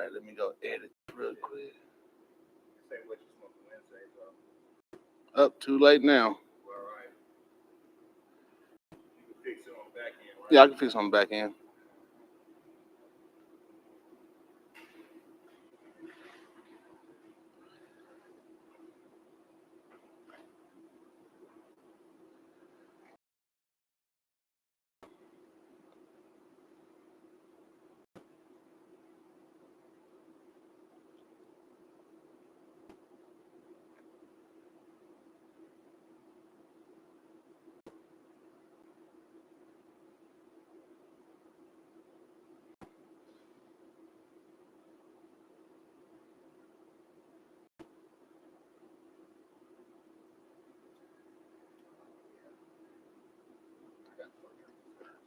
right, let me go edit real quick. Say what you smoking Wednesday, so. Up too late now. All right. You can fix it on the back end, right? Yeah, I can fix it on the back end.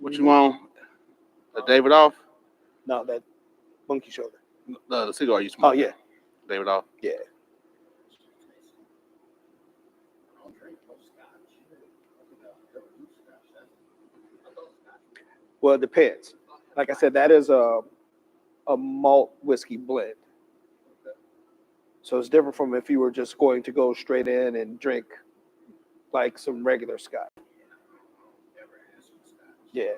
What you want? A David off? No, that monkey shoulder. The cigar you smoke. Oh, yeah. David off. Yeah. Well, it depends. Like I said, that is a malt whiskey blend. So it's different from if you were just going to go straight in and drink like some regular scotch. Yeah.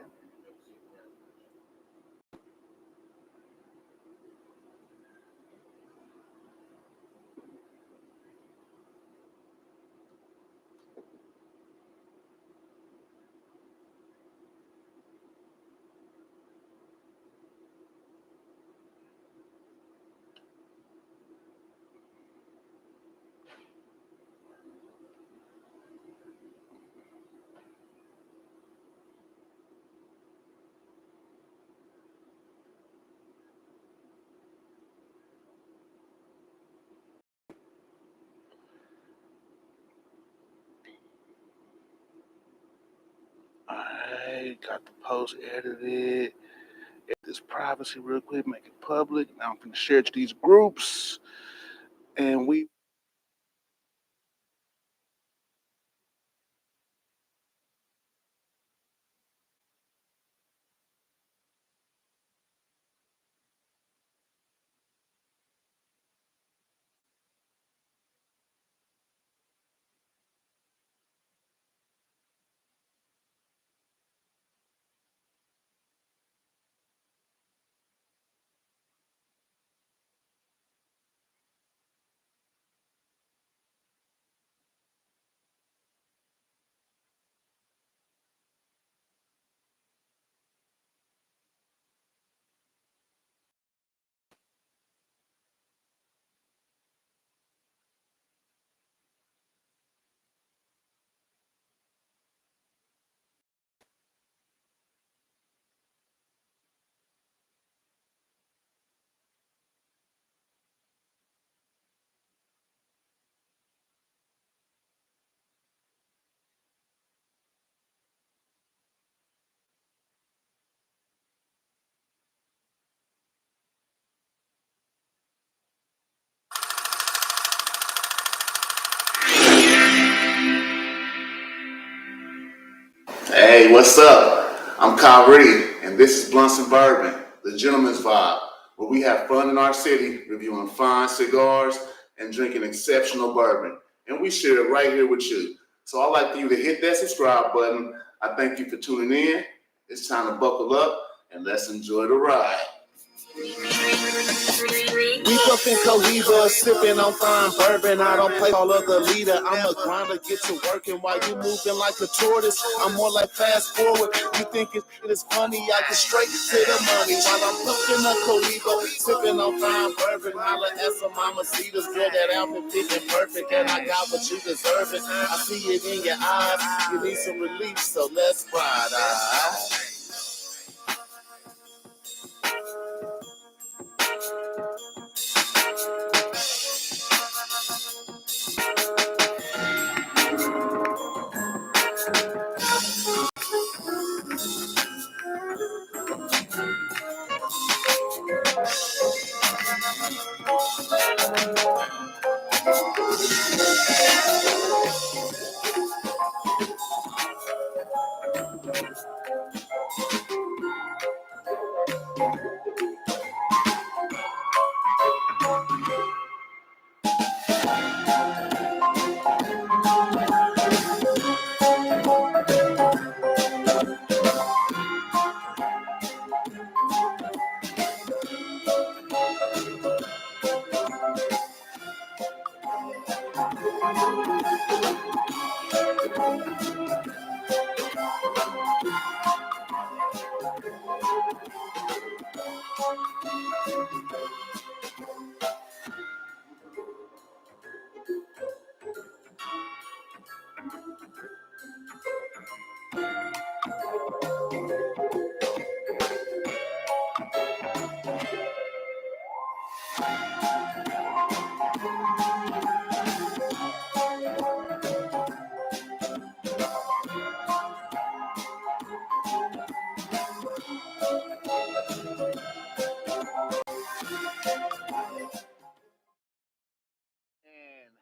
Alright, got the post edited. Edit this privacy real quick, make it public. Now I'm gonna share it to these groups. And we Hey, what's up? I'm Kyrie, and this is Blunts and Bourbon, the gentleman's vibe, where we have fun in our city, reviewing fine cigars and drinking exceptional bourbon. And we share it right here with you. So I'd like for you to hit that subscribe button. I thank you for tuning in. It's time to buckle up and let's enjoy the ride. We up in Cohiba, sipping on fine bourbon. I don't play all of the leader. I'm a grinder, get to working while you moving like a tortoise. I'm more like fast forward. You think it's funny? I get straight to the money while I'm pumping a Cohiba, sipping on fine bourbon. Holla at some mamacitas, girl, that outfit fitting perfect, and I got what you deserving. I see it in your eyes. You need some relief, so let's ride. And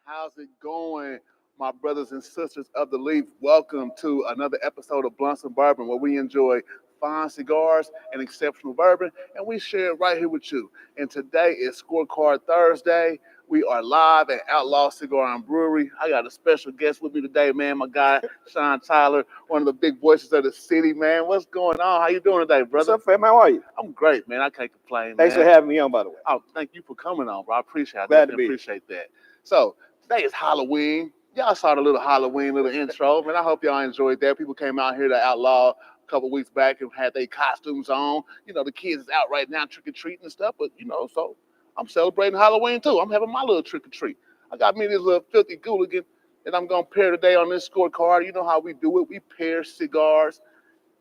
how's it going, my brothers and sisters of the Leaf? Welcome to another episode of Blunts and Bourbon, where we enjoy fine cigars and exceptional bourbon, and we share it right here with you. And today is Scorecard Thursday. We are live at Outlaw Cigar and Brewery. I got a special guest with me today, man. My guy, Sean Tyler, one of the big voices of the city, man. What's going on? How you doing today, brother? What's up, fam? How are you? I'm great, man. I can't complain, Thanks man. for having me on, by the way. Oh, thank you for coming on, bro. I appreciate it. Glad I to be. appreciate that. So today is Halloween. Y'all saw the little Halloween little intro, man. I hope y'all enjoyed that. People came out here to Outlaw a couple weeks back and had their costumes on. You know, the kids is out right now trick-or-treating and stuff, but, you know, so I'm celebrating Halloween, too. I'm having my little trick-or-treat. I got me this little filthy gooligan that I'm going to pair today on this scorecard. You know how we do it. We pair cigars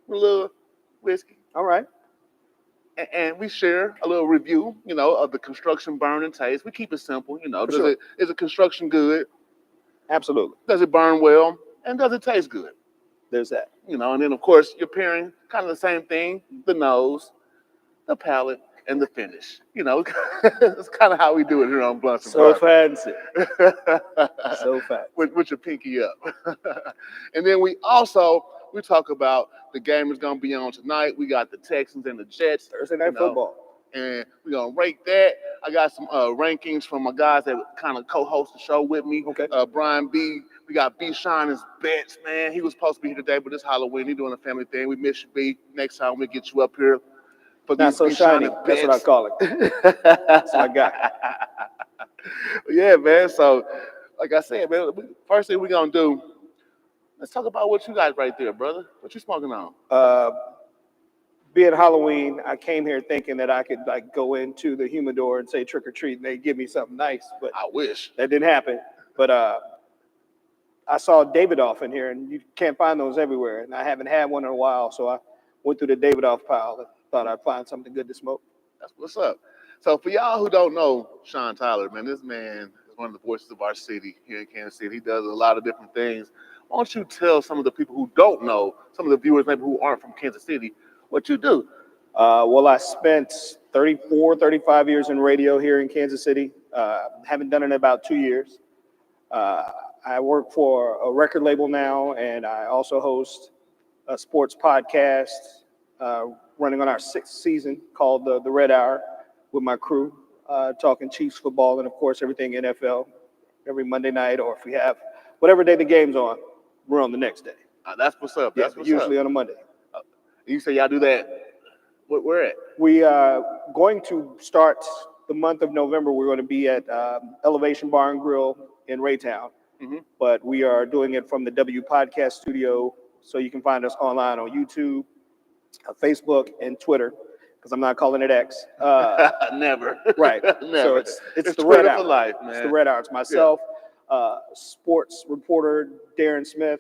with a little whiskey. All right. And we share a little review, you know, of the construction burn and taste. We keep it simple, you know. Is it construction good? Absolutely. Does it burn well? And does it taste good? There's that. You know, and then of course you're pairing kind of the same thing: the nose, the palate, and the finish. You know, it's kind of how we do it here on Blunts and So Bourbon. fancy. So fancy. with your pinky up. And then we talk about the game is gonna be on tonight. We got the Texans and the Jets. Thursday night football. And we're gonna rate that. I got some rankings from my guys that kind of co-host the show with me. Okay. Brian B. We got B. Shiner's bets, man. He was supposed to be here today, but it's Halloween. He's doing a family thing. We miss you, B. Next time we get you up here for Not these so B. shiny. Shiner That's what I bets. call it. That's my guy. Yeah, man. So, like I said, man, first thing we're gonna do, let's talk about what you got right there, brother. What you smoking on? Being Halloween, I came here thinking that I could like go into the humidor and say trick or treat, and they give me something nice, but I wish. that didn't happen. But I saw Davidoff in here, and you can't find those everywhere, and I haven't had one in a while, so I went through the Davidoff pile and thought I'd find something good to smoke. That's what's up. So for y'all who don't know Sean Tyler, man, this man is one of the voices of our city here in Kansas City. He does a lot of different things. Why don't you tell some of the people who don't know, some of the viewers maybe who aren't from Kansas City, what you do? Well, I spent 35 years in radio here in Kansas City. Haven't done it in about 2 years. I work for a record label now, and I also host a sports podcast running on our 6th season called The Red Hour with my crew, talking Chiefs football and, of course, everything NFL every Monday night, or if we have whatever day the game's on, we're on the next day. That's what's up. That's what's usually up. on a Monday. You say y'all do that. Where at? We are going to start the month of November. We're going to be at Elevation Bar and Grill in Raytown. Mhm. But we are doing it from the W Podcast Studio, so you can find us online on YouTube, Facebook, and Twitter, because I'm not calling it X. Never. Right. Never. So it's the Twitter Red Hour. for life, man. It's the Red Hour. It's myself, sports reporter Darren Smith,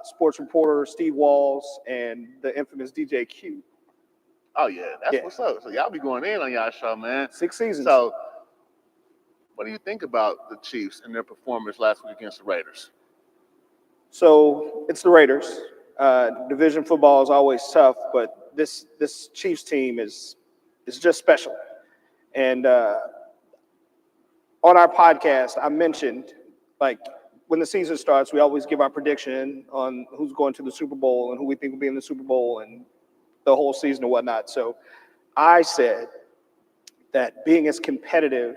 sports reporter Steve Walls, and the infamous DJ Q. Oh yeah, that's Yeah. what's up. So y'all be going in on y'all show, man. 6 seasons. So, what do you think about the Chiefs and their performance last week against the Raiders? So it's the Raiders. Division football is always tough, but this Chiefs team is just special. And on our podcast, I mentioned, like, when the season starts, we always give our prediction on who's going to the Super Bowl and who we think will be in the Super Bowl and the whole season and whatnot. So I said that being as competitive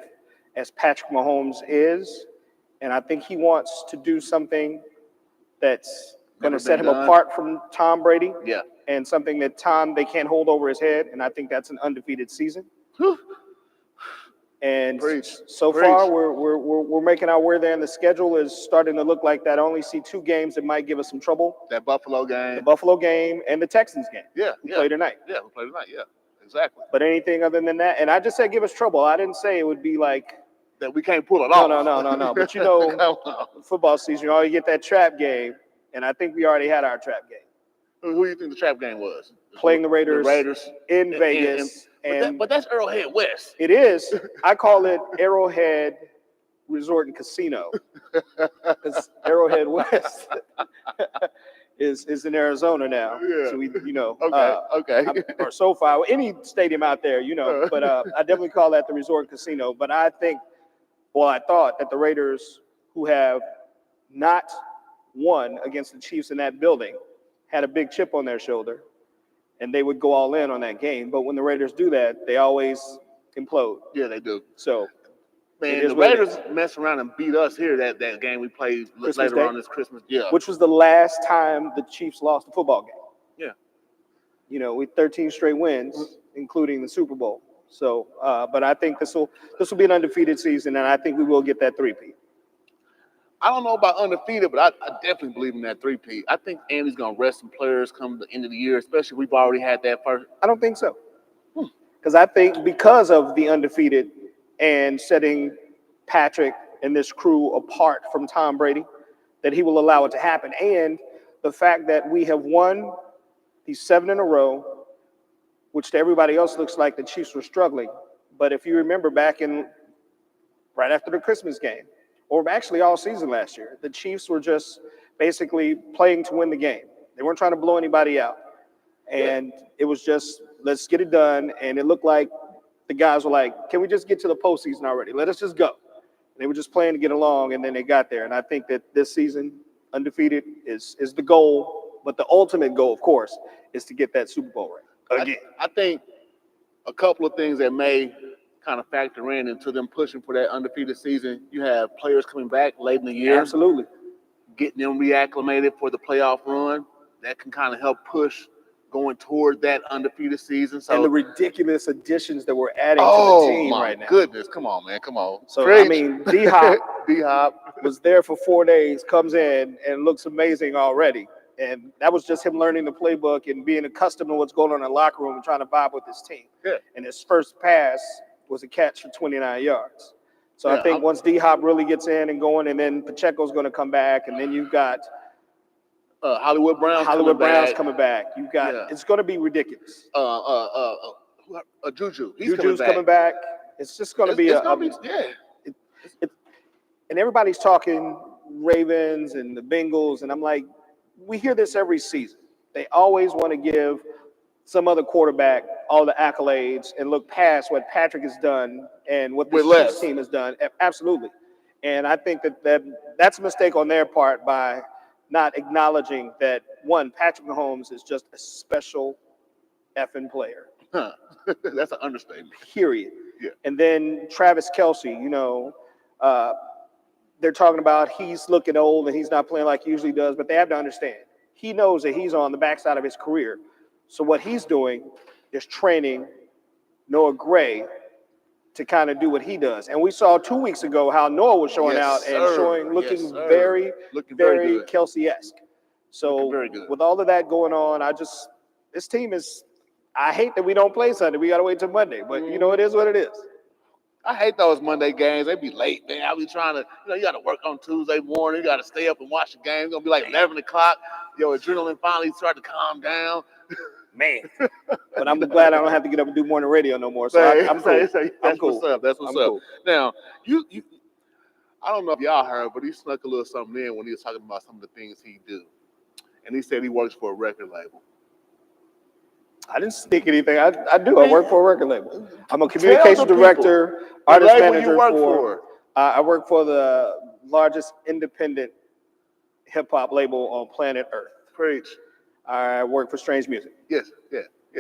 as Patrick Mahomes is, and I think he wants to do something that's going to set him apart from Tom Brady, Yeah. and something that they can't hold over his head, and I think that's an undefeated season. And Preach. so Preach. far, we're making our way there, and the schedule is starting to look like that. I only see 2 games that might give us some trouble: That Buffalo game. the Buffalo game and the Texans game. Yeah. We play tonight. Yeah, we play tonight. Yeah. Exactly. But anything other than that, and I just said give us trouble. I didn't say it would be like That we can't pull it no, off. no. But you know, Come on. football season, you always get that trap game, and I think we already had our trap game. Who do you think the trap game was? Playing the Raiders in And- Vegas, but that's Arrowhead West. it is. I call it Arrowhead Resort and Casino. Because Arrowhead West is in Arizona now. Yeah. So we, you know, Okay. or SoFi, any stadium out there, you know. But I definitely call that the Resort and Casino. But I thought that the Raiders, who have not won against the Chiefs in that building, had a big chip on their shoulder, and they would go all in on that game. But when the Raiders do that, they always implode. Yeah, they do. So Man, It is the what it Raiders messed around and beat us here that game we played Christmas later Day? on this Christmas. Yeah. which was the last time the Chiefs lost a football game. Yeah. You know, with 13 straight wins, including the Super Bowl. So, but I think this will be an undefeated season, and I think we will get that three-peat. I don't know about undefeated, but I definitely believe in that three-peat. I think Andy's going to rest some players come the end of the year, especially if we've already had that first. I don't think so. Because I think because of the undefeated and setting Patrick and this crew apart from Tom Brady, that he will allow it to happen. And the fact that we have won these 7 in a row, which to everybody else looks like the Chiefs were struggling. But if you remember back in right after the Christmas game, or actually all season last year, the Chiefs were just basically playing to win the game. They weren't trying to blow anybody out. And it was just, let's get it done. And it looked like the guys were like, can we just get to the postseason already? Let us just go. And they were just playing to get along, and then they got there. And I think that this season, undefeated is the goal. But the ultimate goal, of course, is to get that Super Bowl ring again. I think a couple of things that may kind of factor into them pushing for that undefeated season. You have players coming back late in the year. Absolutely. Getting them reacclimated for the playoff run. That can kind of help push going toward that undefeated season. So, And the ridiculous additions that we're adding to the team right now. Oh, my goodness. Come on, man. Come on. So, Preach. I mean, D-Hop D-Hop. was there for 4 days, comes in, and looks amazing already. And that was just him learning the playbook and being accustomed to what's going on in the locker room and trying to vibe with his team. Yeah. And his first pass was a catch for 29 yards. So Yeah, I think once D-Hop really gets in and going, and then Pacheco's going to come back, and then you've got Hollywood Brown's coming back. You've got it's going to be ridiculous. Juju. Juju's coming back. It's just going to be and everybody's talking Ravens and the Bengals, and I'm like, we hear this every season. They always want to give some other quarterback all the accolades and look past what Patrick has done and what this Chiefs team has done. Absolutely. And I think that's a mistake on their part by not acknowledging that, one, Patrick Mahomes is just a special effing player. That's an understatement. Period. Yeah. And then Travis Kelce, they're talking about he's looking old and he's not playing like he usually does, but they have to understand. He knows that he's on the backside of his career. So what he's doing is training Noah Gray to kind of do what he does. And we saw 2 weeks ago how Noah was showing out and looking very Kelce-esque. So very good. with all of that going on, this team is, I hate that we don't play Sunday. We got to wait till Monday, but it is what it is. I hate those Monday games. They be late, man. I be trying to, you got to work on Tuesday morning. You got to stay up and watch the game. It's going to be like 11 o'clock. Your adrenaline finally start to calm down. Man. But I'm glad I don't have to get up and do morning radio no more. So I'm cool. That's what's up. That's what's up. Cool. Now, you I don't know if y'all heard, but he snuck a little something in when he was talking about some of the things he do. And he said he works for a record label. I didn't sneak anything. I do. I work for a record label. I'm a communication director, artist manager for. I work for the largest independent hip hop label on planet Earth. Preach. I work for Strange Music. Yes.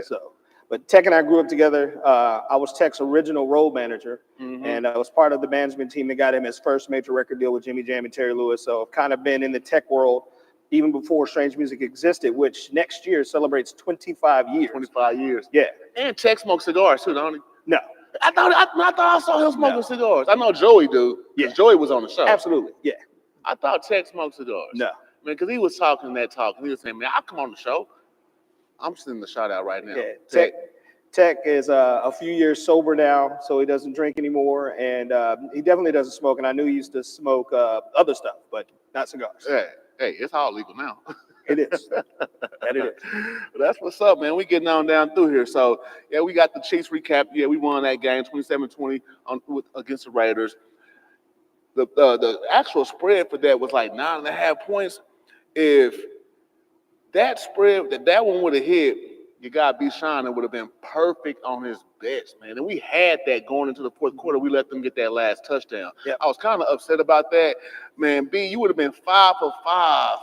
So, but Tech and I grew up together. I was Tech's original road manager, and I was part of the management team that got him his first major record deal with Jimmy Jam and Terry Lewis. So I've kind of been in the tech world even before Strange Music existed, which next year celebrates 25 years. 25 years. Yeah. And Tech smokes cigars too, don't he? No. I thought I saw him smoking cigars. I know Joey do. Yeah. Joey was on the show. Absolutely. Yeah. I thought Tech smoked cigars. No. I mean, because he was talking that talk, and he was saying, man, I'll come on the show. I'm sending the shout out right now. Yeah. Tech is a few years sober now, so he doesn't drink anymore, and he definitely doesn't smoke. And I knew he used to smoke other stuff, but not cigars. Hey, it's all legal now. It is. That it is. That's what's up, man. We getting on down through here. So, yeah, we got the Chiefs recap. Yeah, we won that game 27-20 against the Raiders. The actual spread for that was like 9.5 points. If that spread, that one would have hit, you got B. Sean, it would have been perfect on his bets, man. And we had that going into the fourth quarter. We let them get that last touchdown. Yep. I was kind of upset about that. Man, B, you would have been 5 for 5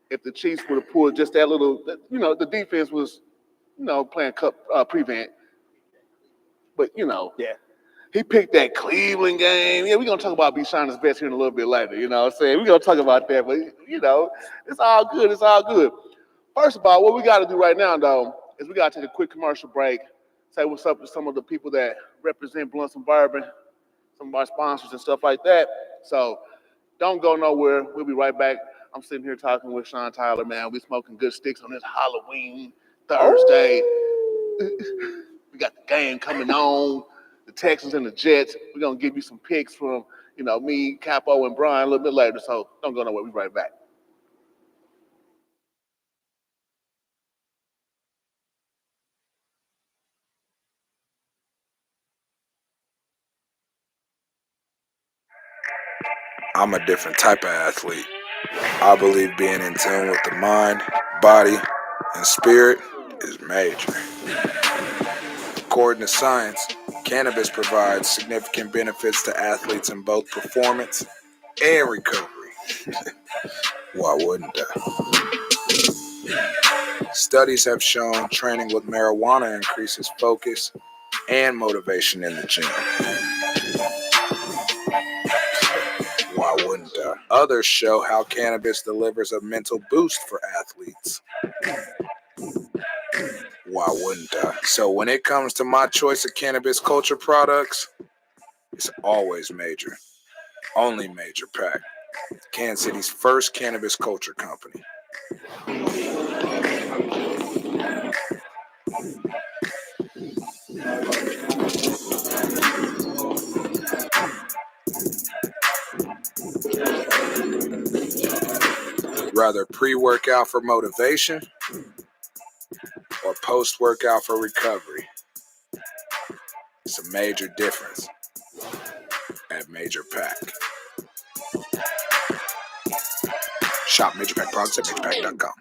if the Chiefs would have pulled just that little, the defense was, playing prevent. But, Yeah. he picked that Cleveland game. Yeah, we're going to talk about Bichon's best here in a little bit later. You know what I'm saying? We're going to talk about that. But, it's all good. It's all good. First of all, what we got to do right now, though, is we got to take a quick commercial break, say what's up to some of the people that represent Blunts and Bourbon, some of our sponsors and stuff like that. So don't go nowhere. We'll be right back. I'm sitting here talking with Sean Tyler, man. We smoking good sticks on this Halloween Thursday. We got the game coming on. The Texans and the Jets. We're going to give you some picks from, me, Capo, and Brian a little bit later. So don't go nowhere. We'll be right back. I'm a different type of athlete. I believe being in tune with the mind, body, and spirit is major. According to science, cannabis provides significant benefits to athletes in both performance and recovery. Why wouldn't I? Studies have shown training with marijuana increases focus and motivation in the gym. Why wouldn't I? Others show how cannabis delivers a mental boost for athletes. Why wouldn't I? So when it comes to my choice of cannabis culture products, it's always major. Only Major Pack. Kansas City's first cannabis culture company. Rather pre-workout for motivation or post-workout for recovery. It's a major difference at Major Pack. Shop Major Pack products at majorpack.com.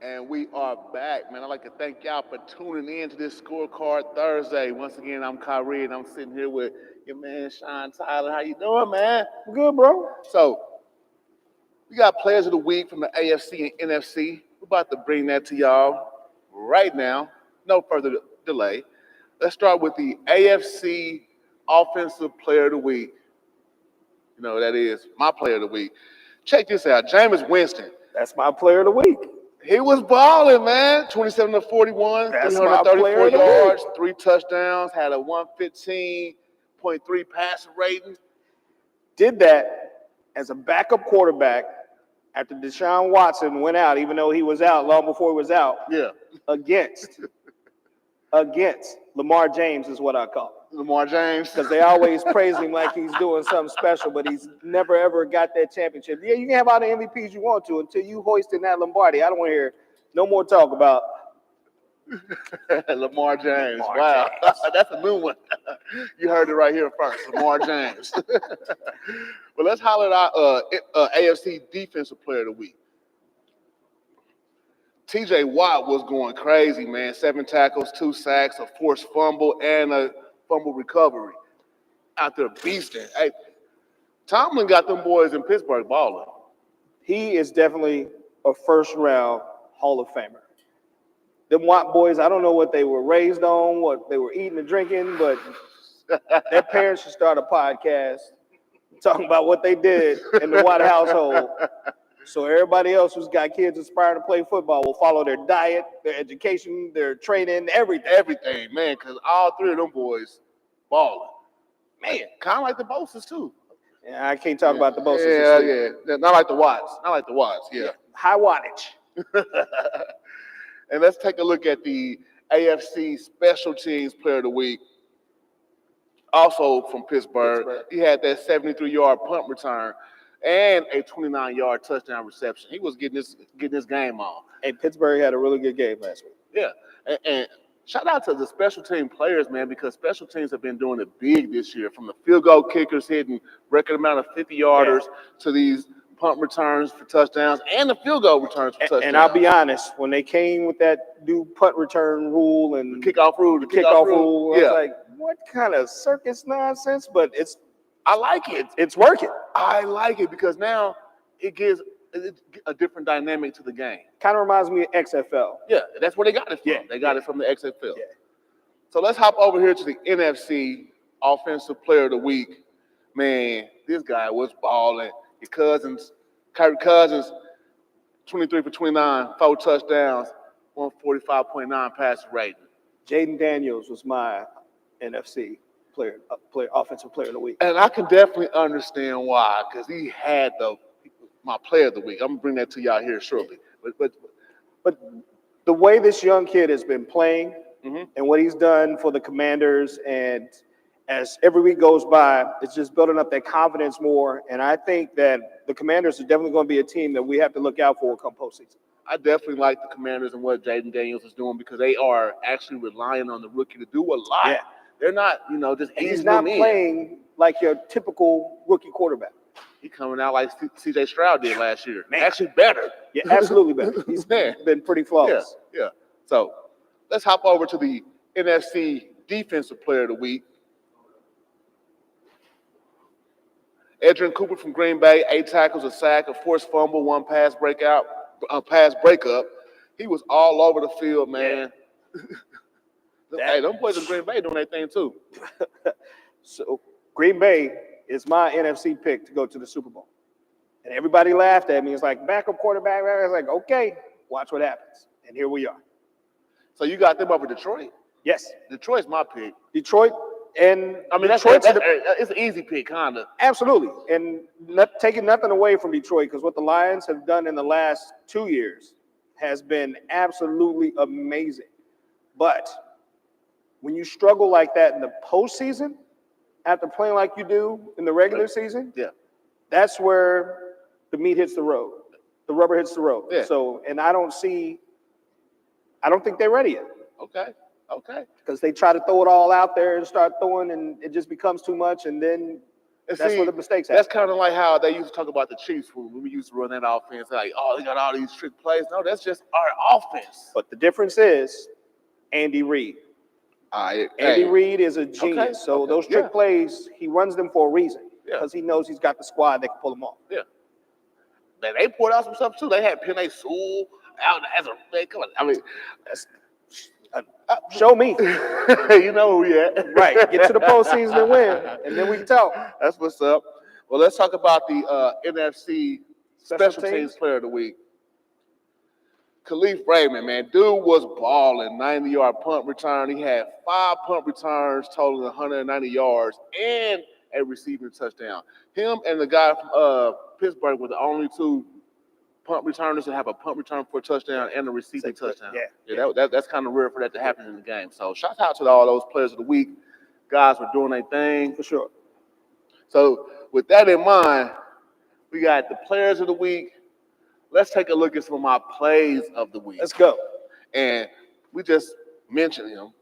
And we are back, man. I'd like to thank y'all for tuning in to this Scorecard Thursday. Once again, I'm Kyrie, and I'm sitting here with your man, Sean Tyler. How you doing, man? Good, bro. So, we got Players of the Week from the AFC and NFC. We're about to bring that to y'all right now. No further delay. Let's start with the AFC Offensive Player of the Week. You know, that is my Player of the Week. Check this out. Jameis Winston. That's my player of the week. He was balling, man. 27 to 41, That's my 334 player of the yards, week. 3 touchdowns, had a 115.3 passer rating. Did that as a backup quarterback after Deshaun Watson went out, even though he was out long before he was out, Yeah, against Lamar James is what I call it. Lamar James. Because they always praise him like he's doing something special, but he's never, ever got that championship. Yeah, you can have all the MVPs you want to until you hoist in that Lombardi. I don't want to hear no more talk about Lamar James. Lamar Wow, James. that's a new one. You heard it right here first, Lamar James. Well, let's holler at our AFC Defensive Player of the Week. TJ Watt was going crazy, man. 7 tackles, 2 sacks, a forced fumble, and a fumble recovery. Out there beasting. Hey, Tomlin got them boys in Pittsburgh balling. He is definitely a first-round Hall of Famer. Them Watt boys, I don't know what they were raised on, what they were eating and drinking, but their parents should start a podcast talking about what they did in the Watt household. So everybody else who's got kids aspiring to play football will follow their diet, their education, their training, everything. Everything, man, because all 3 of them boys balling. Man, kind of like the Bosses, too. Yeah, I can't talk about the Bosses. Yeah. Not like the Watts. Yeah. High wattage. And let's take a look at the AFC Special Teams Player of the Week. Also from Pittsburgh. He had that 73-yard punt return and a 29-yard touchdown reception. He was getting this game on. And Pittsburgh had a really good game last week. Yeah, and shout out to the special team players, man, because special teams have been doing it big this year, from the field goal kickers hitting record amount of 50-yarders to these punt returns for touchdowns and the field goal returns for touchdowns. And I'll be honest, when they came with that new punt return rule and the kickoff rule, I was like, what kind of circus nonsense? But I like it. It's working. I like it because now it gives a different dynamic to the game. Kind of reminds me of XFL. Yeah, that's where they got it from. Yeah, They got it from the XFL. Yeah. So let's hop over here to the NFC Offensive Player of the Week. Man, this guy was balling. Kirk Cousins, 23 for 29, 4 touchdowns, 145.9 passer rating. Jaden Daniels was my NFC offensive player of the week. And I can definitely understand why, because he had my player of the week. I'm gonna bring that to y'all here shortly. But the way this young kid has been playing Mm-hmm. and what he's done for the Commanders, and as every week goes by, it's just building up that confidence more. And I think that the Commanders are definitely going to be a team that we have to look out for come postseason. I definitely like the Commanders and what Jaden Daniels is doing because they are actually relying on the rookie to do a lot. Yeah. They're not, just And easing he's not them in. playing like your typical rookie quarterback. He's coming out like C.J. Stroud did last year. Man. Actually better. Yeah, absolutely better. He's been pretty flawless. Yeah. So let's hop over to the NFC Defensive Player of the Week. Edrin Cooper from Green Bay, 8 tackles, a sack, a forced fumble, 1 pass breakup. He was all over the field, man. Hey, them boys in Green Bay doing their thing too. So Green Bay is my NFC pick to go to the Super Bowl. And everybody laughed at me. It's like, backup quarterback. I was like, okay, watch what happens. And here we are. So you got them over Detroit? Yes. Detroit's my pick. Detroit. And I mean, Detroit's it's an easy pick, kind of. Absolutely. And taking nothing away from Detroit, because what the Lions have done in the last 2 years has been absolutely amazing. But when you struggle like that in the postseason, after playing like you do in the regular season, that's where the meat hits the road. The rubber hits the road. Yeah. So, and I don't think they're ready yet. Okay. Because they try to throw it all out there and start throwing, and it just becomes too much. And then And That's see, where the mistakes that's happen. kind of like how they used to talk about the Chiefs when we used to run that offense. Like, oh, they got all these trick plays. No, that's just our offense. But the difference is Andy Reid. Andy Hey, Reid is a genius. So okay, those trick yeah. plays, he runs them for a reason Yeah. because he knows he's got the squad that can pull them off. Yeah. They poured out some stuff too. They had Penei Sewell out as a man. Come on, I mean, That's show me. you know where we at. Right. Get to the postseason and win, and then we can talk. That's what's up. Well, let's talk about the NFC Special Teams Player of the Week. Khalif Raymond, man, dude was balling. 90-yard punt return. He had 5 punt returns, totaling 190 yards, and a receiving touchdown. Him and the guy from Pittsburgh were the only 2 punt returners to have a punt return for a touchdown and a receiving touchdown. That's kind of rare for that to happen in the game. So shout out to all those players of the week. Guys were doing their thing. For sure. So with that in mind, we got the players of the week. Let's take a look at some of my plays of the week. Let's go. And we just mentioned him.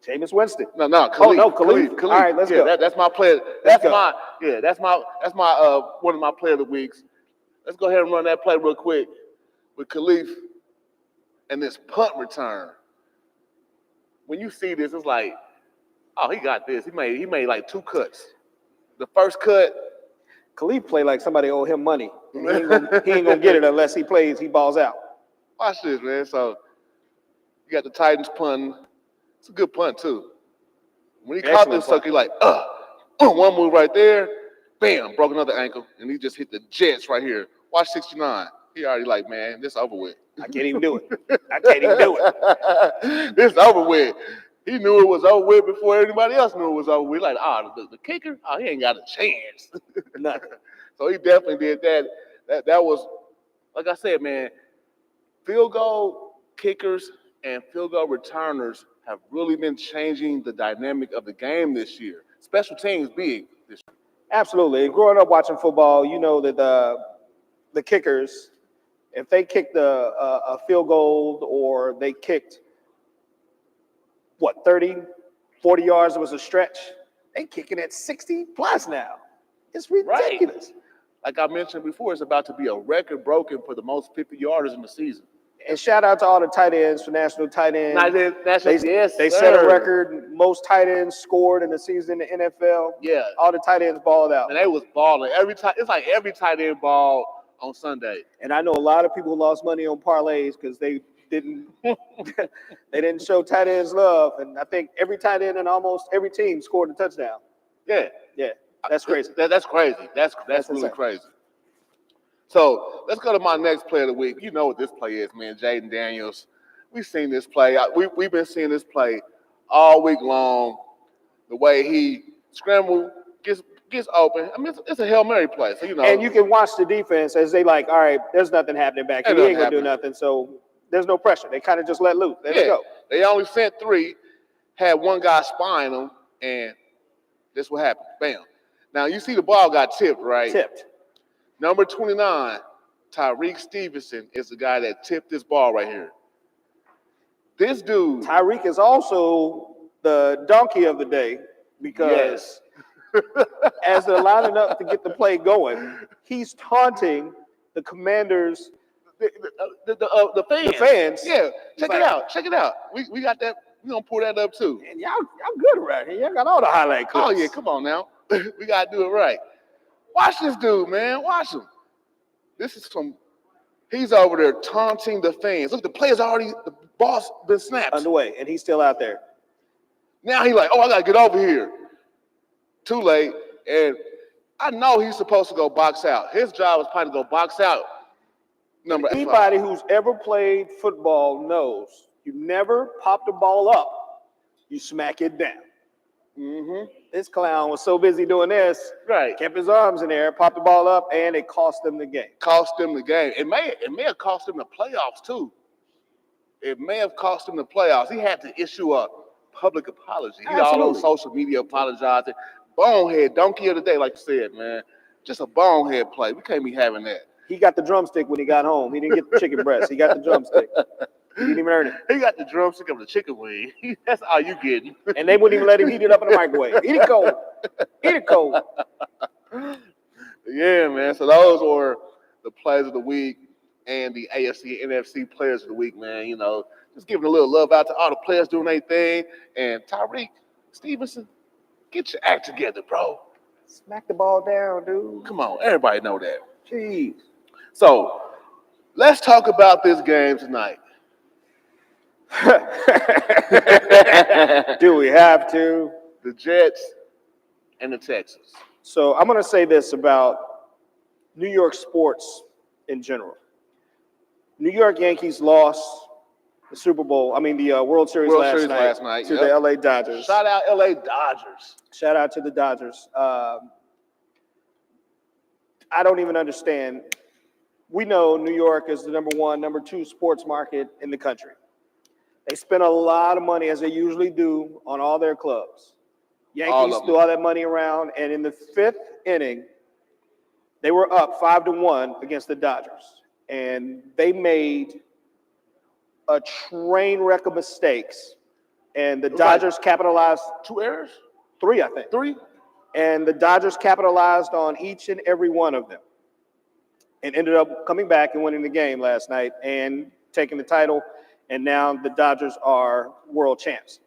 Jameis Winston. No, Khalif. Khalif. All right, let's go. That's my player. That's my one of my player of the weeks. Let's go ahead and run that play real quick with Khalif and this punt return. When you see this, it's like, oh, he got this. He made like 2 cuts. The first cut, Khalif played like somebody owed him money. And he ain't gonna get it unless he balls out. watch this, man. So you got the Titans punting. It's a good punt too. When he caught this sucker, he like, one move right there, bam, broke another ankle, and he just hit the Jets right here. Watch 69. He already like, man, this over with. I can't even do it. I can't even do it. This over with. He knew it was over with before anybody else knew it was over with. Like, the kicker, he ain't got a chance. Nothing. So he definitely did that. That was, like I said, man, field goal kickers and field goal returners have really been changing the dynamic of the game this year. Special teams big this year. Absolutely. Growing up watching football, you know that the kickers, if they kicked a field goal or they kicked, 30, 40 yards was a stretch, they kicking at 60 plus now. It's ridiculous. Right. Like I mentioned before, it's about to be a record broken for the most 50-yarders in the season. And shout out to all the tight ends for National Tight Ends. They set a record, most tight ends scored in the season in the NFL. Yeah. All the tight ends balled out. And they was balling. It's like every tight end ball on Sunday. And I know a lot of people lost money on parlays because they didn't show tight ends love. And I think every tight end in almost every team scored a touchdown. Yeah. Yeah. That's crazy. That's crazy. That's really insane. crazy. So let's go to my next play of the week. You know what this play is, man. Jaden Daniels. We've seen this play. We've been seeing this play all week long. The way he scrambles, gets open. I mean, it's a Hail Mary play. So, And you can watch the defense as they like, all right, there's nothing happening back here. He ain't going to do nothing. So there's no pressure. They kind of just let loose. Let it go. They only sent 3, had one guy spying them, and this what happened. Bam. Now, you see the ball got tipped, right? Tipped. Number 29, Tyreek Stevenson, is the guy that tipped this ball right here. This dude. Tyreek is also the donkey of the day because as they're lining up to get the play going, he's taunting the Commanders, the fans. The fans. Yeah, check it out. Check it out. We got that. We're going to pull that up too. And y'all good around here. Y'all got all the highlight clips. Oh, yeah, come on now. We got to do it right. Watch this dude, man. Watch him. He's over there taunting the fans. Look, the ball's been snapped. Underway, and he's still out there. Now he's like, I got to get over here. Too late. And I know he's supposed to go box out. His job was probably to go box out. Anybody who's ever played football knows you never pop the ball up. You smack it down. Mm-hmm. This clown was so busy doing this, right? Kept his arms in there, popped the ball up, and it cost them the game. It may have cost them the playoffs too. It may have cost him the playoffs. He had to issue a public apology. He all on social media apologizing. Bonehead, donkey of the day, like you said, man. Just a bonehead play. We can't be having that. He got the drumstick when he got home. He didn't get the chicken breast. He got the drumstick. He didn't even earn it. He got the drumstick of the chicken wing. That's all you getting. And they wouldn't even let him heat it up in the microwave. Eat it cold. Eat it cold. Yeah, man. So those were the players of the week and the AFC and NFC players of the week, man. You know, just giving a little love out to all the players doing their thing. And Tyreek Stevenson, get your act together, bro. Smack the ball down, dude. Come on, everybody know that. Jeez. So let's talk about this game tonight. Do we have to? The Jets and the Texans. So I'm going to say this about New York sports in general. New York Yankees lost the Super Bowl, the World Series, last night to the LA Dodgers. Shout out LA Dodgers. Shout out to the Dodgers. I don't even understand. We know New York is the number 1, number 2 sports market in the country. They spend a lot of money, as they usually do, on all their clubs. Yankees threw all that money around, and in the 5th inning, they were up 5-1 against the Dodgers. And they made a train wreck of mistakes. And the Dodgers capitalized. 2 errors? 3, I think. 3? And the Dodgers capitalized on each and every one of them and ended up coming back and winning the game last night and taking the title. And now the Dodgers are world champs.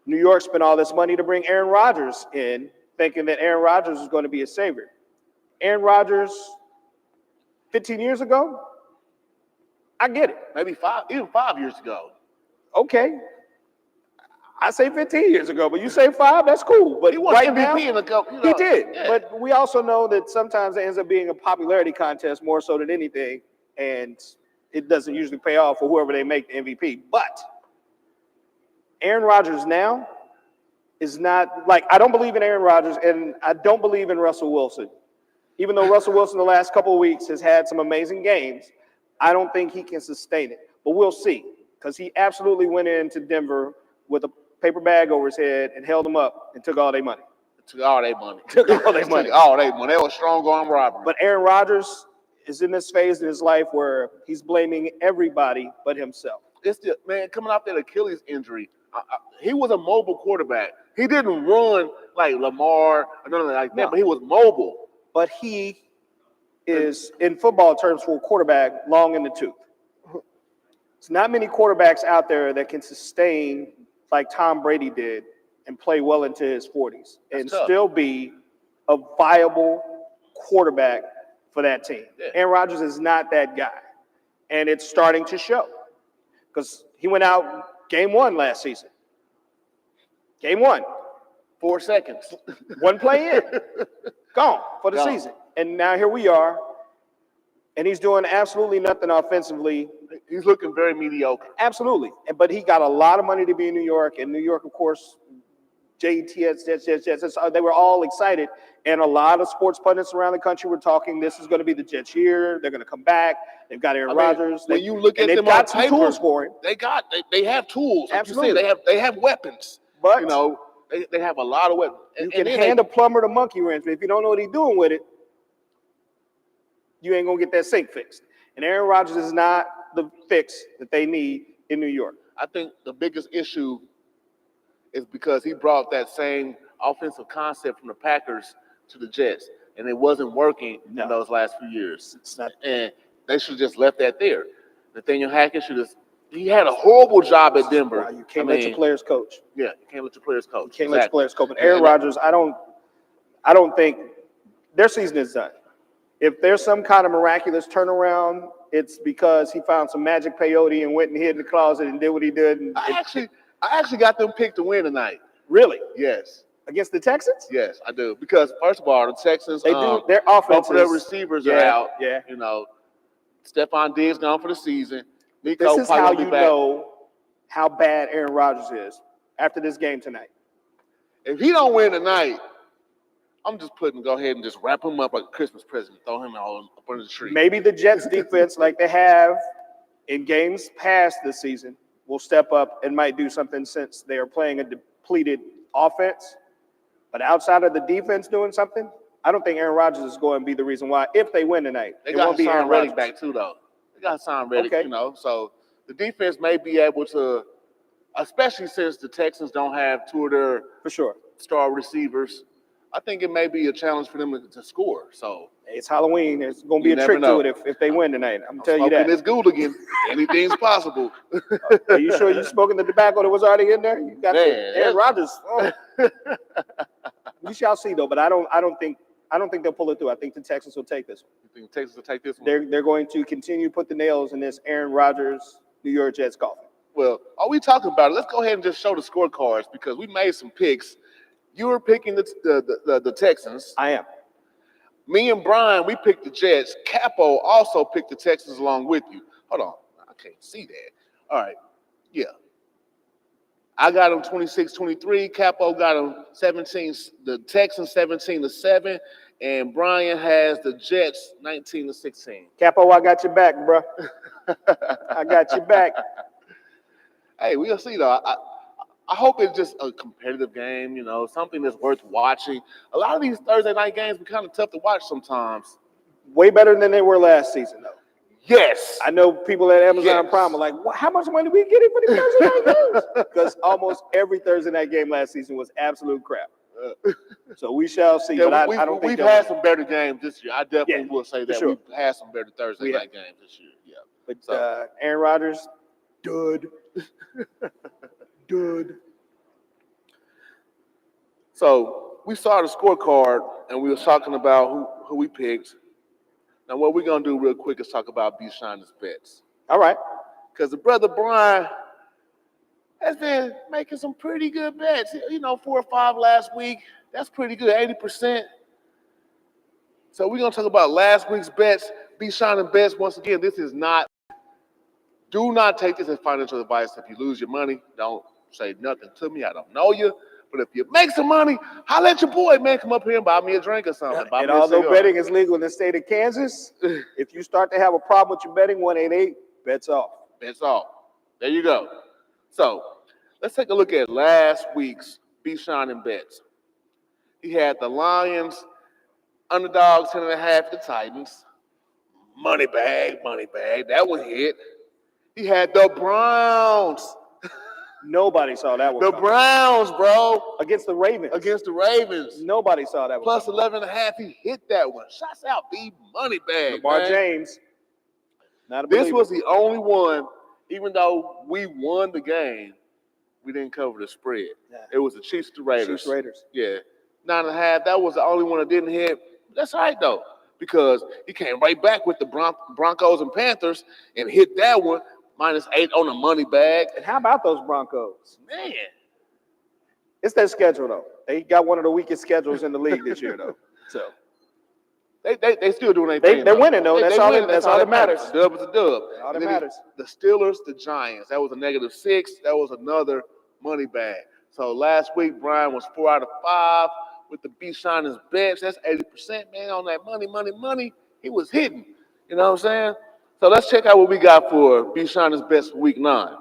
New York spent all this money to bring Aaron Rodgers in, thinking that Aaron Rodgers was going to be a savior. Aaron Rodgers, 15 years ago, I get it. Maybe 5, even 5 years ago. Okay. I say 15 years ago, but you say 5, that's cool. But he won right MVP now, in the cup. You know, he did. Yeah. But we also know that sometimes it ends up being a popularity contest more so than anything, and it doesn't usually pay off for whoever they make the MVP. But Aaron Rodgers now is not like, I don't believe in Aaron Rodgers, and I don't believe in Russell Wilson. Even though Russell Wilson the last couple of weeks has had some amazing games, I don't think he can sustain it. But we'll see, because he absolutely went into Denver with a paper bag over his head and held them up and took all their money. Took all their money. Took all their money. All their money. They were strong arm robbery. But Aaron Rodgers is in this phase in his life where he's blaming everybody but himself. It's the man coming off that Achilles injury. He was a mobile quarterback. He didn't run like Lamar or nothing like that, but he was mobile. But he is, in football terms, for a quarterback, long in the tooth. There's not many quarterbacks out there that can sustain like Tom Brady did and play well into his 40s and still be a viable quarterback for that team. Yeah. Aaron Rodgers is not that guy. And it's starting to show. Because he went out game 1 last season. Game 1. 4 seconds. One play in. Gone for the season. And now here we are. And he's doing absolutely nothing offensively. He's looking very mediocre. Absolutely. But he got a lot of money to be in New York. And New York, of course, Jets, they were all excited. And a lot of sports pundits around the country were talking, this is going to be the Jets' year. They're going to come back. They've got Aaron Rodgers. When you look at them on paper, tools for him. They have tools. Like absolutely. You said, they have weapons. But, they have a lot of weapons. You can hand a plumber the monkey wrench, but if you don't know what he's doing with it, you ain't going to get that sink fixed. And Aaron Rodgers is not the fix that they need in New York. I think the biggest issue is because he brought that same offensive concept from the Packers to the Jets, and it wasn't working in those last few years. It's not. And they should have just left that there. Nathaniel Hackett he had a horrible job at Denver. Wow, you can't let your players coach. Yeah, you can't let your players coach. You can't let your players coach. But Aaron Rodgers, I don't think their season is done. If there's some kind of miraculous turnaround, it's because he found some magic peyote and went and hid in the closet and did what he did. I actually got them picked to win tonight. Really? Yes. Against the Texans? Yes, I do. Because first of all, the Texans, their offense, both of their receivers are out. Yeah. Stephon Diggs gone for the season. This is how you know how bad Aaron Rodgers is after this game tonight. If he don't win tonight, I'm just go ahead and just wrap him up like a Christmas present, throw him all up under the tree. Maybe the Jets defense, like they have in games past this season, will step up and might do something since they are playing a depleted offense. But outside of the defense doing something, I don't think Aaron Rodgers is going to be the reason why. If they win tonight, they got to sign Reddick back too, though. They got to sign Reddick, okay. So the defense may be able to, especially since the Texans don't have two of their For sure. star receivers. I think it may be a challenge for them to score. So It's Halloween. There's going to be You a never trick know. to it if they win tonight. I'm I'm telling you smoking that. this Gouldigan. Anything's possible. Are you sure you're smoking the tobacco that was already in there? You got Man, Aaron Rodgers. Oh. We shall see though, but I don't think they'll pull it through. I think the Texans will take this one. You think Texas will take this one? They're going to continue to put the nails in this Aaron Rodgers New York Jets coffin. Well, are we talking about it? Let's go ahead and just show the scorecards because we made some picks. You were picking the Texans. I am. Me and Brian, we picked the Jets. Capo also picked the Texans along with you. Hold on. I can't see that. All right. Yeah. I got them 26-23. Capo got them 17. The Texans 17-7. And Brian has the Jets 19-16. Capo, I got your back, bro. I got your back. Hey, we'll see though. I hope it's just a competitive game, you know, something that's worth watching. A lot of these Thursday night games be kind of tough to watch sometimes. Way better than they were last season, though. Yes. I know people at Amazon Yes. Prime are like, how much money we getting for the Thursday night games? Because almost every Thursday night game last season was absolute crap. So we shall see. Yeah, but I don't think we've had some better games this year. I definitely will say that sure. we've had some better Thursday night games this year. Yeah. But Aaron Rodgers, dude. So we saw the scorecard and we were talking about who we picked. Now what we're gonna do real quick is talk about B-Shiner's bets. All right. Because the brother Brian has been making some pretty good bets. You know, 4 or 5 last week. That's pretty good, 80%. So we're gonna talk about last week's bets, B-Shiner bets. Once again, do not take this as financial advice. If you lose your money, don't say nothing to me. I don't know you. But if you make some money, holla at your boy, man. Come up here and buy me a drink or something. Buy And me a although cigar. betting is legal in the state of Kansas, if you start to have a problem with your betting, 188, bets off. That's all. There you go. So let's take a look at last week's B-Shining bets. He had the Lions, underdogs 10.5 the Titans. Money bag. That one hit. He had the Browns. Nobody saw that one. The coming. Browns, bro. Against the Ravens. Against the Ravens. Nobody saw that one. Plus coming. 11.5. He hit that one. Shots out, B. Money bag. Lamar man. James. Not a This believer. was the only one, even though we won the game, we didn't cover the spread. Yeah. It was the Chiefs to Raiders. Chiefs Raiders. Yeah. 9.5. That was the only one that didn't hit. That's all right, though, because he came right back with the Broncos and Panthers and hit that one. -8 on the money bag. And how about those Broncos? Man. It's their schedule, though. They got one of the weakest schedules in the league this year, though. So They still doing their thing. they're winning, though. That's all that matters. A dub is a dub. All that And then matters. The Steelers, the Giants. That was a -6. That was another money bag. So last week, Brian was 4 out of 5 with the B-Shiners bets. That's 80%, man, on that money. He was hitting. You know what I'm saying? So let's check out what we got for B-Shiners bets for week 9.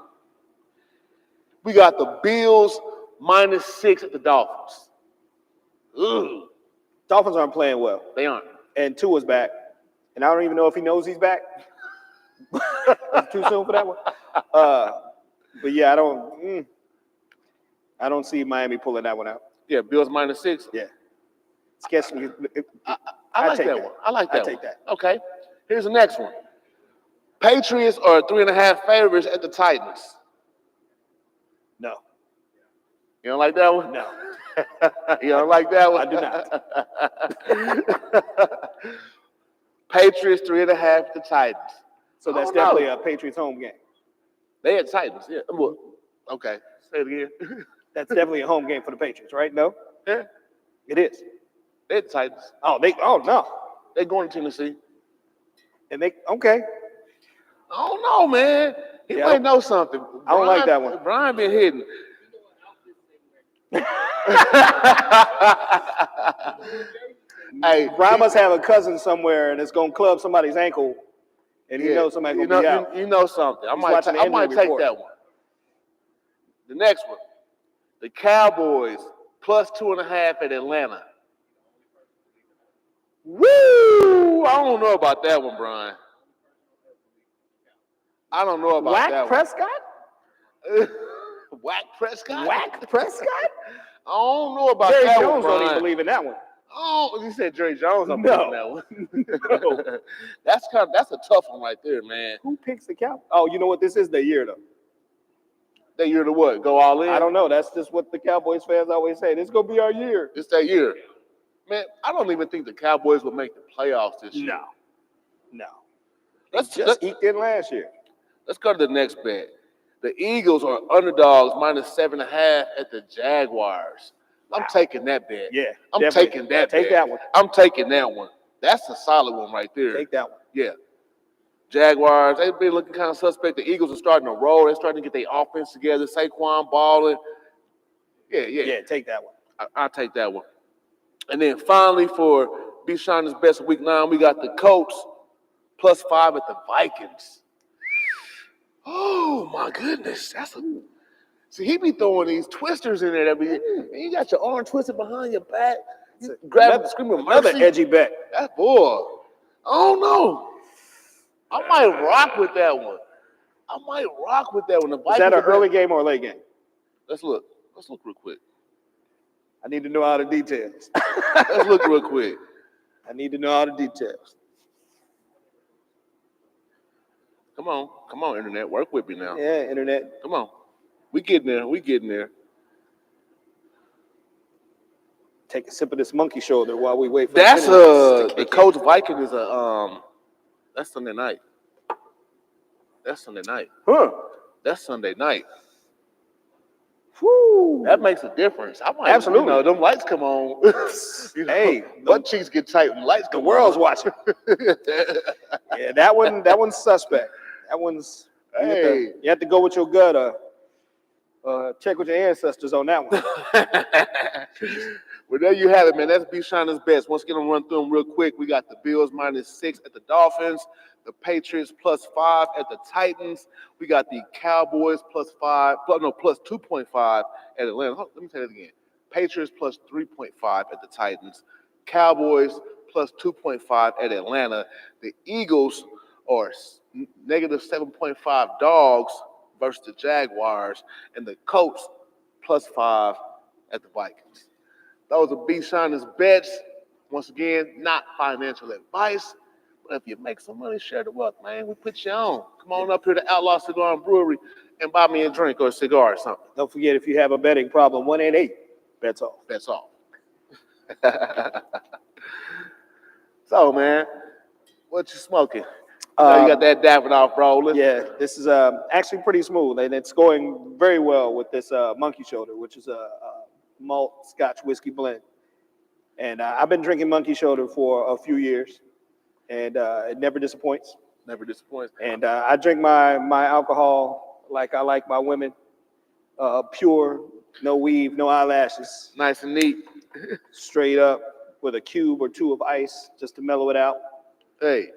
We got the Bills -6 at the Dolphins. Ooh, Dolphins aren't playing well. they aren't. And Tua's back. And I don't even know if he knows he's back. It's too soon for that one. But yeah, I don't see Miami pulling that one out. Yeah, Bills -6. Yeah. Sketch me. I like take that that. one. I like that I take one. that. Okay. Here's the next one. Patriots are 3.5 favorites at the Titans. No. You don't like that one? No. You don't like that one? I do not. Patriots 3.5 at the Titans. So that's I don't know. definitely a Patriots home game. They had Titans, yeah. Well, okay. Say it again. That's definitely a home game for the Patriots, right? No? Yeah. It is. They had Titans. Oh, no. They going to Tennessee. And okay. I don't know, man. He Yeah, might know something. I don't like that one. Brian been hitting. Hey, Brian must have a cousin somewhere and it's gonna club somebody's ankle, and he knows somebody's gonna be out. You know something. I He's might watching the take injury report. that one. The next one, the Cowboys +2.5 at Atlanta. Woo! I don't know about that one, Brian. I don't know about Whack that Prescott? one. Whack Prescott? Whack Prescott? I don't know about Jerry that Jones one, don't even Brian. believe in that one. Oh, you said Jerry Jones. I'm No. picking that one. No. That's a tough one right there, man. Who picks the Cowboys? Oh, you know what? This is their year, though. That year to what? Go all in? I don't know. That's just what the Cowboys fans always say. This is going to be our year. It's that year. Man, I don't even think the Cowboys will make the playoffs this year. No. Let's Eked in last year. let's go to the next bet. The Eagles are underdogs -7.5 at the Jaguars. I'm taking that bet. Yeah. I'm definitely. taking that Take bet. that one. I'm taking that one. That's a solid one right there. Take that one. Yeah. Jaguars, they've been looking kind of suspect. The Eagles are starting to roll. They're starting to get their offense together. Saquon balling. Yeah. Take that one. I'll take that one. And then finally for Bichon's best of week 9, we got the Colts +5 at the Vikings. Oh my goodness. See, he be throwing these twisters in there. And you got your arm twisted behind your back. You grab the screaming Another mercy. edgy bet. That boy. I don't know. I might rock with that one. The Is Vikings that an are early game or a late game? Let's look. Let's look real quick. I need to know all the details. Let's look real quick. I need to know all the details. Come on, internet. Work with me now. Yeah, internet. Come on. We getting there. Take a sip of this monkey shoulder while we wait for That's the minutes to the kick in. Colts Viking is that's Sunday night. Huh. That's Sunday night. Woo. That makes a difference. I might, Absolutely. them lights come on. Hey, butt cheeks get tight when lights The come world's on. watching. Yeah, that one's suspect. That one's Hey. you have to go with your gut or check with your ancestors on that one. Well, there you have it, man. That's Bichon's best. Once again, I'm run through them real quick. We got the Bills -6 at the Dolphins, the Patriots +5 at the Titans. We got the Cowboys +2.5 at Atlanta. Let me say that again. Patriots +3.5 at the Titans. Cowboys +2.5 at Atlanta. The Eagles are -7.5 dogs versus the Jaguars, and the Colts +5 at the Vikings. Those are Bichon's bets. Once again, not financial advice, but if you make some money, share the wealth, man. We put you on. Come on up here to Outlaw Cigar and Brewery and buy me a drink or a cigar or something. Don't forget, if you have a betting problem, 1-888-BETS off. That's all. So, man, what you smoking? You got that Davidoff rolling. Yeah, this is actually pretty smooth, and it's going very well with this Monkey Shoulder, which is a malt Scotch whiskey blend. And I've been drinking Monkey Shoulder for a few years, and it never disappoints. Never disappoints. And I drink my alcohol like I like my women, pure, no weave, no eyelashes, Nice and neat. straight up with a cube or two of ice just to mellow it out. Hey.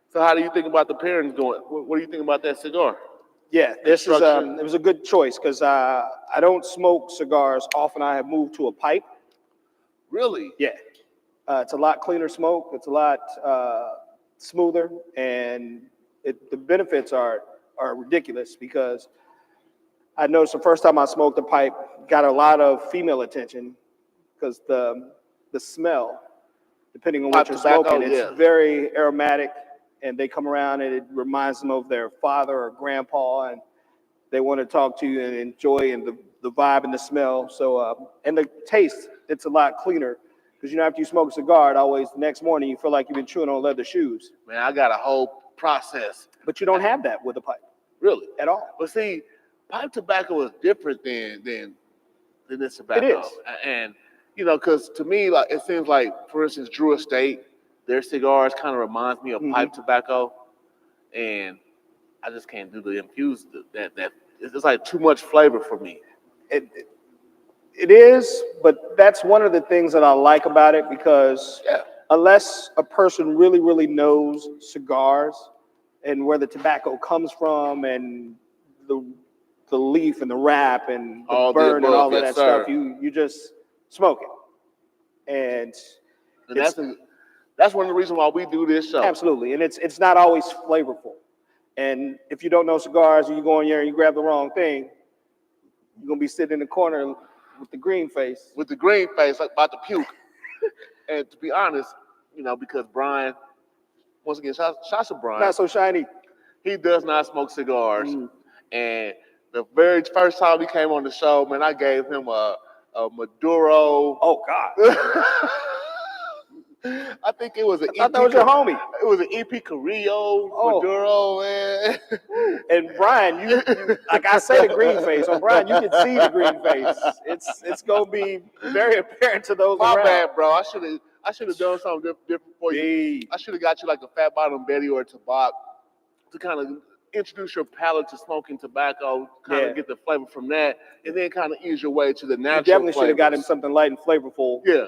So how do you think about the pairings going? What do you think about that cigar? Yeah, this is Construction. it was a good choice because I don't smoke cigars often. I have moved to a pipe. Really? Yeah, it's a lot cleaner smoke. It's a lot smoother, and the benefits are ridiculous because I noticed the first time I smoked a pipe, got a lot of female attention because the smell, depending on what Pipe you're tobacco, smoking, yeah. it's very aromatic, and they come around and it reminds them of their father or grandpa, and they want to talk to you and enjoy and the vibe and the smell. So and the taste, it's a lot cleaner because after you smoke a cigar, the next morning you feel like you've been chewing on leather shoes. Man, I got a whole process. But you don't have that with a pipe Really? at all. But see, pipe tobacco is different than this tobacco. It is. And because to me, like it seems like, for instance, Drew Estate, their cigars kind of reminds me of pipe tobacco, and I just can't do the infused. That it's like too much flavor for me. It is, but that's one of the things that I like about it because unless a person really, really knows cigars and where the tobacco comes from and the leaf and the wrap and the All the burn and above, all of yes, that sir. stuff, you just smoke it. And And that's one of the reasons why we do this show. absolutely, and it's not always flavorful. And if you don't know cigars and you go in there and you grab the wrong thing, you're going to be sitting in the corner with the green face. With the green face, like about to puke. And to be honest, because Brian, once again, shots of Brian, Not so shiny. he does not smoke cigars. Mm. And the very first time he came on the show, man, I gave him a Maduro. Oh, God. I think it was an I thought that was your homie. It was an EP Carrillo Maduro, man. And Brian, you like I say the green face. On Brian, you can see the green face. It's gonna be very apparent to those My around. bad, bro. I should have done something different for you. Hey. I should have got you like a Fat Bottom Betty or a Tabac to kind of introduce your palate to smoking tobacco, kind of get the flavor from that, and then kind of ease your way to the natural. You definitely should have got him something light and flavorful. Yeah.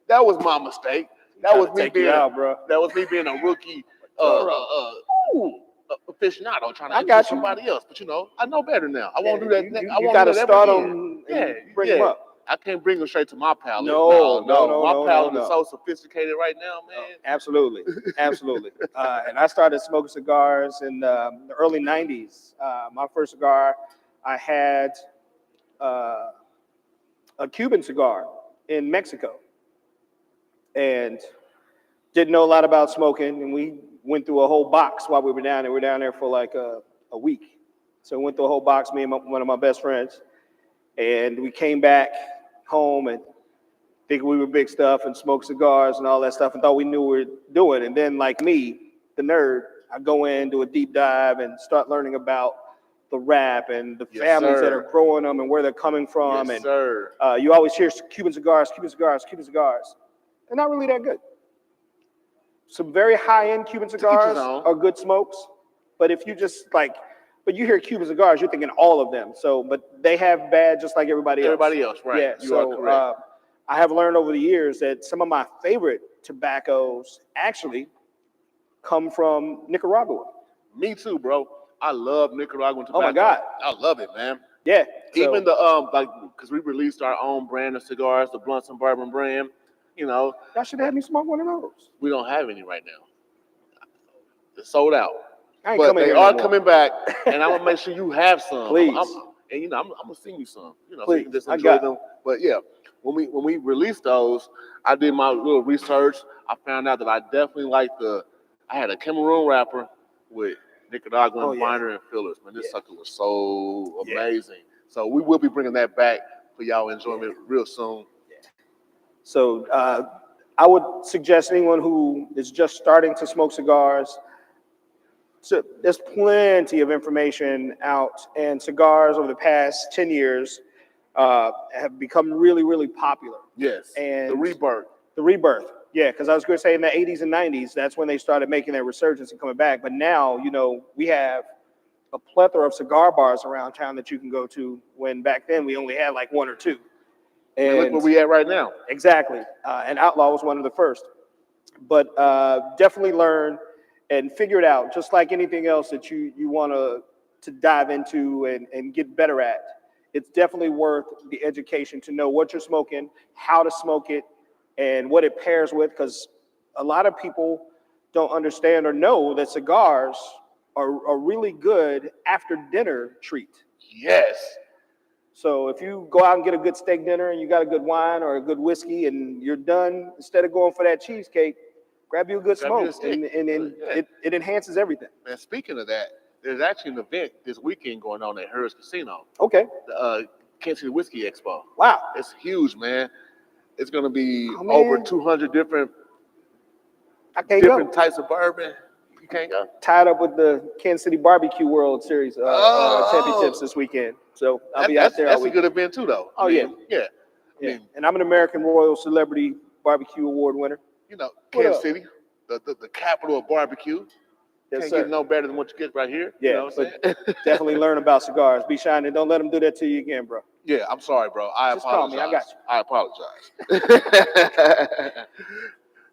That was my mistake. That was me being bro. That was me being a rookie aficionado trying to got somebody else. But I know better now. I won't do that. You got to start on. Bring him up. I can't bring them straight to my palate. No. My palate is so sophisticated right now, man. Absolutely. And I started smoking cigars in the early 90s. My first cigar, I had a Cuban cigar in Mexico. And didn't know a lot about smoking. And we went through a whole box while we were down there. We were down there for like a week. So we went through a whole box, me and one of my best friends. And we came back home and thinking we were big stuff and smoked cigars and all that stuff and thought we knew what we were doing. And then like me, the nerd, I go in, do a deep dive and start learning about the wrap and the families that are growing them and where they're coming from. You always hear Cuban cigars. They're not really that good. Some very high-end Cuban cigars are good smokes. But if you just but you hear Cuban cigars, you're thinking all of them. But they have bad just like everybody else. Everybody else, right. Yeah, you are correct. I have learned over the years that some of my favorite tobaccos actually come from Nicaragua. Me too, bro. I love Nicaraguan tobacco. Oh, my God. I love it, man. Yeah. Even because we released our own brand of cigars, the Blunts and Bourbon brand, Y'all should have me smoke one of those. We don't have any right now. It's sold out. But they are coming back, and I'm gonna make sure you have some. Please. I'm gonna send you some. So please. you can just enjoy them. But yeah, when we released those, I did my little research. I found out that I definitely like I had a Cameroon wrapper with Nicaraguan binder and fillers. Man, this sucker was so amazing. So we will be bringing that back for y'all enjoyment real soon. So I would suggest anyone who is just starting to smoke cigars. So there's plenty of information out, and cigars over the past 10 years have become really, really popular. Yes. And the rebirth. Yeah, because I was going to say in the 80s and 90s, that's when they started making their resurgence and coming back. But now, we have a plethora of cigar bars around town that you can go to, when back then we only had like one or two. And look where we at right now. Exactly. And Outlaw was one of the first. But definitely learn and figure it out, just like anything else that you want to dive into and get better at. It's definitely worth the education to know what you're smoking, how to smoke it, and what it pairs with, because a lot of people don't understand or know that cigars are a really good after dinner treat. Yes. So if you go out and get a good steak dinner and you got a good wine or a good whiskey and you're done, instead of going for that cheesecake, grab you a good smoke, and it enhances everything. Man, speaking of that, there's actually an event this weekend going on at Harris Casino. Okay. The Kansas City Whiskey Expo. Wow. It's huge, man. It's going to be over 200 different types of bourbon. You can't go. Tied up with the Kansas City Barbecue World Series championships this weekend. So I'll be out there. That's a good event too, though. Oh, yeah. And I'm an American Royal Celebrity Barbecue Award winner. Kansas City, the capital of barbecue. Can't get no better than what you get right here. Yeah, definitely learn about cigars. Be shining. Don't let them do that to you again, bro. Yeah, I'm sorry, bro. I apologize. Call me. I got you. I apologize.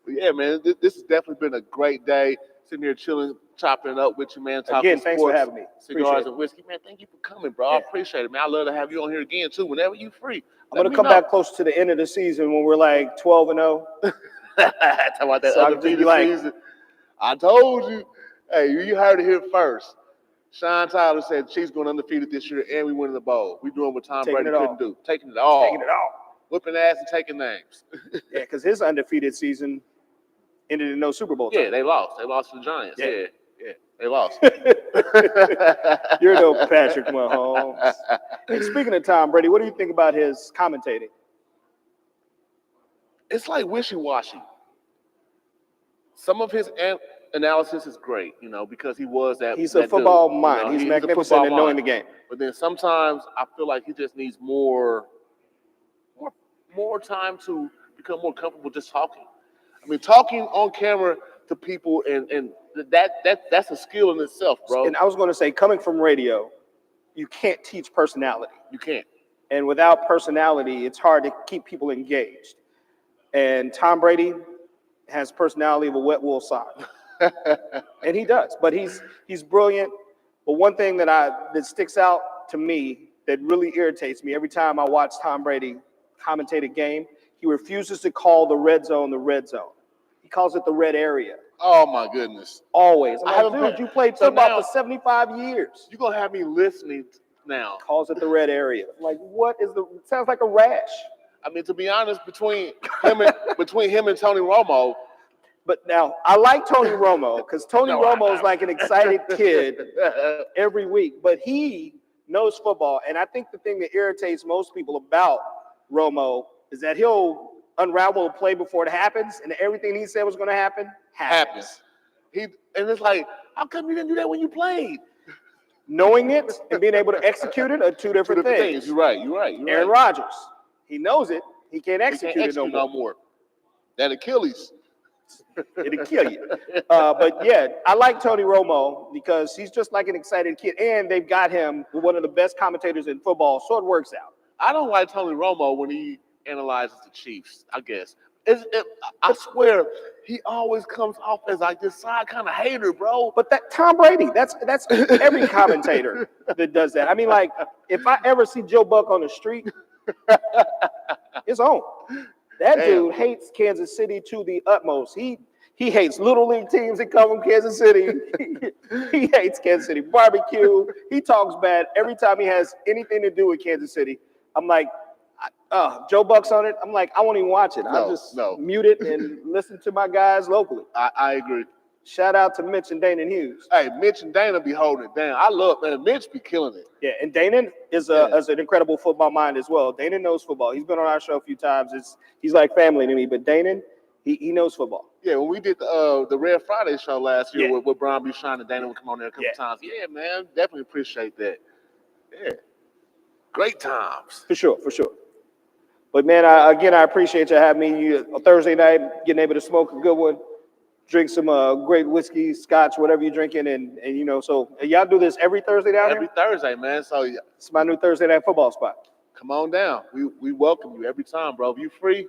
But yeah, man, this has definitely been a great day. Sitting here chilling, chopping it up with you, man. Again, thanks for having me. Cigars and whiskey, man. Thank you for coming, bro. I appreciate it, man. I love to have you on here again too. Whenever you free, I'm gonna come back close to the end of the season when we're like 12-0. Talk about that undefeated season. I told you. Hey, you heard it here first. Sean Tyler said Chiefs going undefeated this year, and we winning the bowl. We doing what Tom Taking Brady it all. couldn't do, taking it all, Taking it all. whipping ass and taking names. Yeah, because his undefeated season ended in no Super Bowl. Yeah, they lost. They lost to the Giants. Yeah. Yeah, they lost. You're no Patrick Mahomes. And speaking of Tom Brady, what do you think about his commentating? It's like wishy-washy. Some of his analysis is great, because he was that. He's that a football dude, mind. He's a magnificent football in knowing mind. the game. But then sometimes I feel like he just needs more time to become more comfortable just talking. I mean, talking on camera to people and that's a skill in itself, bro. And I was going to say, coming from radio, you can't teach personality. You can't. And without personality, it's hard to keep people engaged. And Tom Brady has personality of a wet wool sock. And he does. But he's brilliant. But one thing that sticks out to me that really irritates me every time I watch Tom Brady commentate a game, he refuses to call the red zone. He calls it the red area. Oh my goodness. Always. I I'm haven't like, dude, been- you played so football now- for 75 years. You're gonna have me listening now. Calls it the red area. Like, what is it sounds like a rash. I mean, to be honest, between him and Tony Romo, But now, I like Tony Romo because Tony Romo is like an excited kid every week, but he knows football. And I think the thing that irritates most people about Romo is that he'll unravel a play before it happens, and everything he said was going to happen happens. and it's like, how come you didn't do that when you played? Knowing it and being able to execute it are two different things. You're right. Aaron Rodgers, he knows it. He can't He execute can't it no execute more. no more. That Achilles. It'll kill you. But yeah, I like Tony Romo because he's just like an excited kid, and they've got him with one of the best commentators in football, so it works out. I don't like Tony Romo when he analyzes the Chiefs, I guess. I swear, he always comes off as like this side kind of hater, bro. But that Tom Brady, that's every commentator that does that. I mean, like, if I ever see Joe Buck on the street, it's on. That dude hates Kansas City to the utmost. He hates little league teams that come from Kansas City. He hates Kansas City barbecue. He talks bad every time he has anything to do with Kansas City. I'm like, Joe Buck's on it. I'm like, I won't even watch it. I'll just mute it and listen to my guys locally. I agree. Shout out to Mitch and Dana Hughes. Hey, Mitch and Dana be holding it down. I love, man, Mitch be killing it. Yeah, and Dana is an incredible football mind as well. Dana knows football. He's been on our show a few times. He's like family to me, but Dana, he knows football. Yeah, when we did the Red Friday show last year with Brian Buchanan and Dana would come on there a couple times. Yeah, man, definitely appreciate that. Yeah, great times. For sure. But man, I appreciate you having me. On Thursday night, getting able to smoke a good one, drink some great whiskey, scotch, whatever you're drinking, and so y'all do this every Thursday down Every Thursday, man. So it's my new Thursday night football spot. Come on down. We welcome you every time, bro. If you free,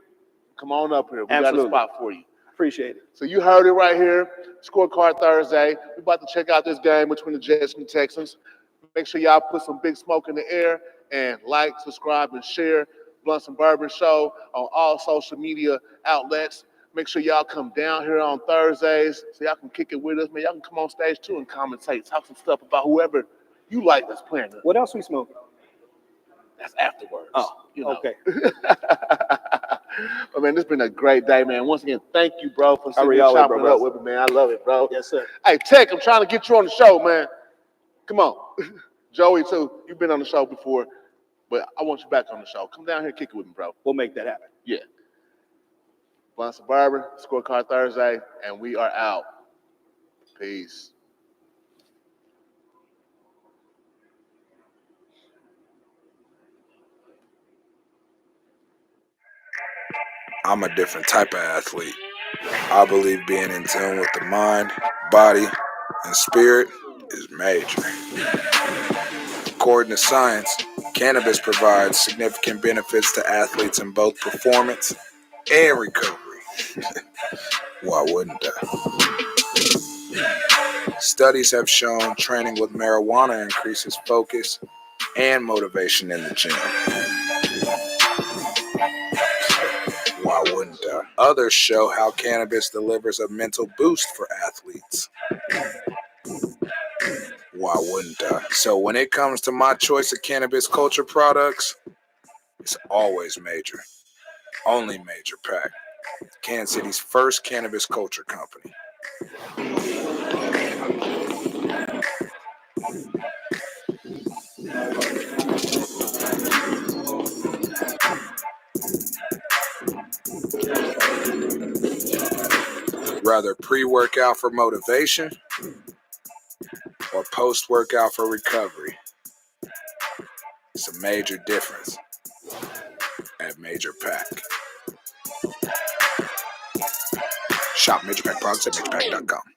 come on up here. We Absolutely. got a spot for you. Appreciate it. So you heard it right here. Scorecard Thursday. We're about to check out this game between the Jets and the Texans. Make sure y'all put some big smoke in the air and like, subscribe, and share Blunts and Bourbon Show on all social media outlets. Make sure y'all come down here on Thursdays so y'all can kick it with us. Man, y'all can come on stage too and commentate, talk some stuff about whoever you like that's playing. What else we smoking? That's afterwards. Oh, okay. But man, this has been a great day, man. Once again, thank you, bro, for sitting here always, chopping bro. it up with me, man. I love it, bro. Yes, sir. Hey, Tech, I'm trying to get you on the show, man. Come on. Joey, too. You've been on the show before, but I want you back on the show. Come down here and kick it with me, bro. We'll make that happen. Yeah. Blunts and Bourbon, Scorecard Thursday, and we are out. Peace. I'm a different type of athlete. I believe being in tune with the mind, body, and spirit is major. According to science, cannabis provides significant benefits to athletes in both performance and recovery. Why wouldn't I? Studies have shown training with marijuana increases focus and motivation in the gym. Why wouldn't I? Others show how cannabis delivers a mental boost for athletes. Why wouldn't I? So when it comes to my choice of cannabis culture products, it's always major. Only Major Pack. Kansas City's first cannabis culture company. Rather pre-workout for motivation or post-workout for recovery. It's a major difference at Major Pack. Shop Major Pack products at majorpack.com.